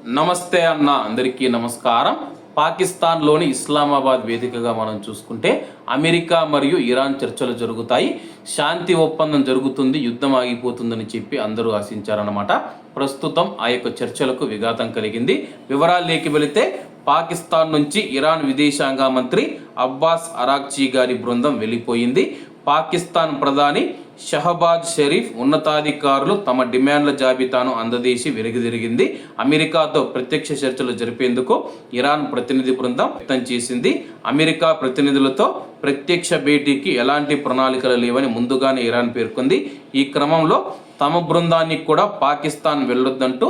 నమస్తే అన్న అందరికీ నమస్కారం. పాకిస్తాన్లోని ఇస్లామాబాద్ వేదికగా మనం చూసుకుంటే అమెరికా మరియు ఇరాన్ చర్చలు జరుగుతాయి. శాంతి ఒప్పందం జరుగుతుంది, యుద్ధం ఆగిపోతుందని చెప్పి అందరూ ఆశించారన్నమాట. ప్రస్తుతం ఆ యొక్క చర్చలకు విఘాతం కలిగింది. వివరాల్లోకి వెళితే పాకిస్తాన్ నుంచి ఇరాన్ విదేశాంగ మంత్రి అబ్బాస్ అరాక్చీ గారి బృందం వెళ్ళిపోయింది. పాకిస్తాన్ ప్రధాని షహబాజ్ షరీఫ్ ఉన్నతాధికారులు తమ డిమాండ్ల జాబితాను అందజేసి వెనుదిరిగింది. అమెరికాతో ప్రత్యక్ష చర్చలు జరిపేందుకు ఇరాన్ ప్రతినిధి బృందం వ్యక్తం చేసింది. అమెరికా ప్రతినిధులతో ప్రత్యక్ష భేటీకి ఎలాంటి ప్రణాళికలు లేవని ముందుగానే ఇరాన్ పేర్కొంది. ఈ క్రమంలో తమ బృందాన్ని కూడా పాకిస్తాన్ వెళ్ళొద్దంటూ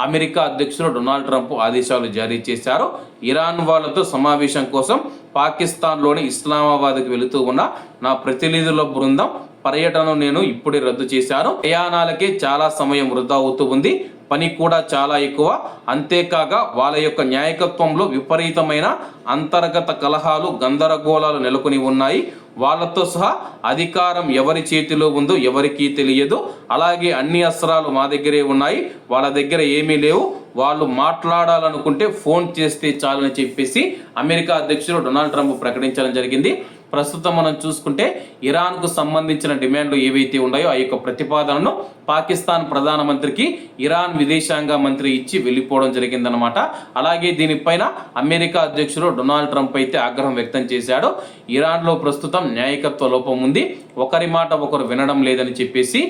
అమెరికా అధ్యక్షుడు డొనాల్డ్ ట్రంప్ ఆదేశాలు జారీ చేశారు. ఇరాన్ వాళ్ళతో సమావేశం కోసం పాకిస్తాన్లోని ఇస్లామాబాద్కి వెళుతూ ఉన్న నా ప్రతినిధుల బృందం పర్యటనను నేను ఇప్పుడే రద్దు చేశాను. ప్రయాణాలకే చాలా సమయం వృధా అవుతూ ఉంది, పని కూడా చాలా ఎక్కువ. అంతేకాక వాళ్ళ యొక్క న్యాయకత్వంలో విపరీతమైన అంతర్గత కలహాలు, గందరగోళాలు నెలకొని ఉన్నాయి. వాళ్ళతో సహా అధికారం ఎవరి చేతిలో ఉందో ఎవరికీ తెలియదు. అలాగే అన్ని అస్త్రాలు మా దగ్గరే ఉన్నాయి, వాళ్ళ దగ్గర ఏమీ లేవు. వాళ్ళు మాట్లాడాలనుకుంటే ఫోన్ చేస్తే చాలని చెప్పేసి అమెరికా అధ్యక్షుడు డొనాల్డ్ ట్రంప్ ప్రకటించడం జరిగింది. ప్రస్తుతం మనం చూసుకుంటే ఇరాన్కు సంబంధించిన డిమాండ్లు ఏవైతే ఉన్నాయో ఆ యొక్క ప్రతిపాదనను పాకిస్తాన్ ప్రధానమంత్రికి ఇరాన్ విదేశాంగ మంత్రి ఇచ్చి వెళ్ళిపోవడం జరిగిందనమాట. అలాగే దీనిపైన అమెరికా అధ్యక్షుడు డొనాల్డ్ ట్రంప్ అయితే ఆగ్రహం వ్యక్తం చేశాడు. ఇరాన్లో ప్రస్తుతం న్యాయకత్వ లోపం ఉంది, ఒకరి మాట ఒకరు వినడం లేదని చెప్పేసి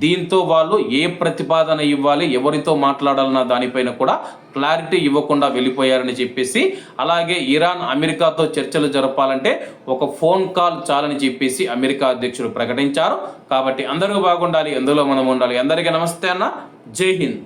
దీంతో వాళ్ళు ఏ ప్రతిపాదన ఇవ్వాలి, ఎవరితో మాట్లాడాలన్న దానిపైన కూడా క్లారిటీ ఇవ్వకుండా వెళ్ళిపోయారని చెప్పేసి, అలాగే ఇరాన్ అమెరికాతో చర్చలు జరపాలంటే ఒక ఫోన్ కాల్ చాలని చెప్పేసి అమెరికా అధ్యక్షుడు ప్రకటించారు. కాబట్టి అందరూ బాగుండాలి, అందులో మనం ఉండాలి. అందరికీ నమస్తే అన్న, జై హింద్.